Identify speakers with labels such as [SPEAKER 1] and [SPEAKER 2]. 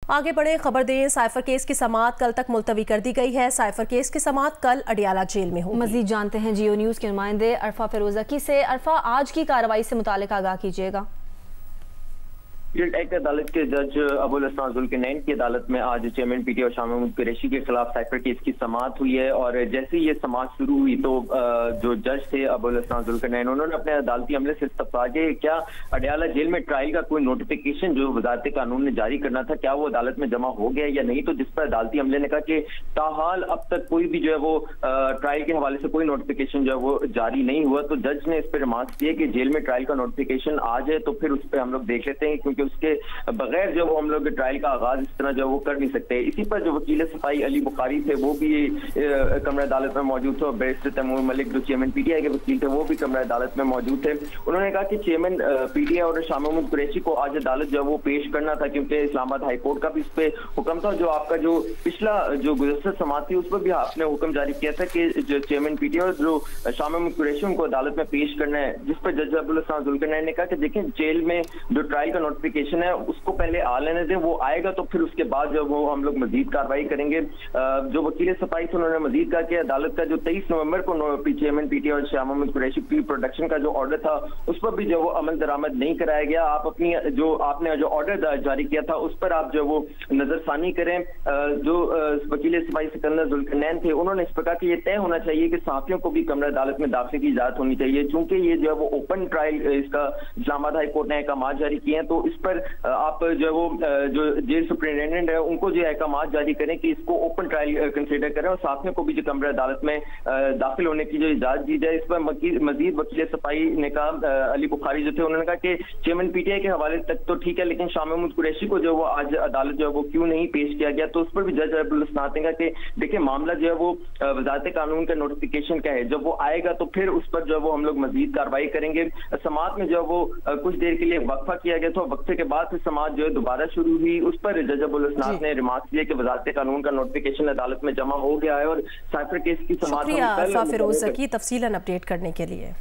[SPEAKER 1] आगे बढ़े खबर दें, साइफर केस की समाअत कल तक मुलतवी कर दी गई है। साइफर केस की समाअत कल अडियाला जेल में होगी।
[SPEAKER 2] मजीद जानते हैं जियो न्यूज़ के नुमाइंदे अरफा फिरोजकी से। अरफा, आज की कार्रवाई से मुतालिक आगाह कीजिएगा।
[SPEAKER 3] एक्ट अदालत के जज अबुल हसन जुल्करनैन की अदालत में आज चेयरमैन पीटीआई और शाह महमूद कुरैशी के खिलाफ साइफर केस की समाअत हुई है। और जैसे ही ये समाअत शुरू हुई तो जो जज थे अबुल हसन जुल्करनैन, उन्होंने अपने अदालती अमले से इस्तफा के क्या अडियाला जेल में ट्रायल का कोई नोटिफिकेशन जो वजारत कानून ने जारी करना था, क्या वो अदालत में जमा हो गया या नहीं। तो जिस पर अदालती अमले ने कहा कि ताहाल अब तक कोई भी जो है वो ट्रायल के हवाले से कोई नोटिफिकेशन जो है वो जारी नहीं हुआ। तो जज ने इस पर रिमार्क किया कि जेल में ट्रायल का नोटिफिकेशन आ जाए तो फिर उस पर हम लोग देख लेते हैं, क्योंकि उसके बगैर जो हम लोग ट्रायल का आगाज इस तरह जो वो कर नहीं सकते। इसी पर जो वकील सफाई अली बुखारी थे वो भी कमरा अदालत में मौजूद थे और बैरिस्टर तैमूर मलिक जो चेयरमैन पीटीआई के वकील थे वो भी कमरा अदालत में मौजूद थे। उन्होंने कहा कि चेयरमैन पीटीआई और शाह महमूद कुरैशी को आज अदालत जो वो पेश करना था, क्योंकि इस्लामाबाद हाईकोर्ट का भी इस पे हुक्म था। जो आपका जो पिछला जो गुज़श्ता समाअत थी उस पर भी आपने हुक्म जारी किया था कि जो चेयरमैन पीटीआई और जो शाह महमूद कुरैशी उनको अदालत में पेश करना है, जिस पर जज अबुल हसन जुल्करनैन ने कहा कि देखें जेल में जो ट्रायल का नोटिफिकेशन है उसको पहले आ लेने दें, वो आएगा तो फिर उसके बाद जो वो हम लोग मजीद कार्रवाई करेंगे। जो वकील सफाई थे उन्होंने मजीद कहा कि अदालत का जो 23 नवंबर को चेयरमैन पीटीआई और शाह महमूद कुरैशी की प्रोडक्शन का जो ऑर्डर था उस पर भी जो वो अमल दरामद नहीं कराया गया। आप अपनी जो आपने जो ऑर्डर जारी किया था उस पर आप जो वो नजरसानी करें। जो वकील सफाई सिकंदर जुल्करनैन थे उन्होंने इस पर कहा कि ये तय होना चाहिए कि सहाफियों को भी कमरा अदालत में दाखिले की इजाजत होनी चाहिए, चूंकि ये जो है वो ओपन ट्रायल इसका इस्लामाबाद हाईकोर्ट ने अहकाम जारी किए हैं। तो इस पर आप जो है वो जो जेल सुपरिटेंडेंट है उनको जो अहकाम जारी करें कि इसको ओपन ट्रायल कंसीडर करें और साथियों को भी जो कमरा अदालत में दाखिल होने की जो इजाजत दी जाए। इस पर मजीद वकील सफाई ने कहा, अली बुखारी जो थे उन्होंने कहा कि चेयरमैन पीटीआई के हवाले तक तो ठीक है, लेकिन शाह महमूद कुरैशी को जो वो आज अदालत जो है वो क्यों नहीं पेश किया गया। तो उस पर भी जज अबुल हसन ने कहा कि देखिए मामला जो है वो वजारत कानून का नोटिफिकेशन का है, जब वो आएगा तो फिर उस पर जो है वो हम लोग मजीद कार्रवाई करेंगे। समाअत में जो है वो कुछ देर के लिए वक्फा किया गया था, वक्फे के बाद फिर समाअत जो है दोबारा शुरू हुई। उस पर जज अबुल हसन ने रिमार्क किया कि वजारत कानून का नोटिफिकेशन अदालत में जमा हो गया है और साइफर केस की समाअत
[SPEAKER 1] शुक्रिया फिरोजकी तफसीलन अपडेट करने के लिए।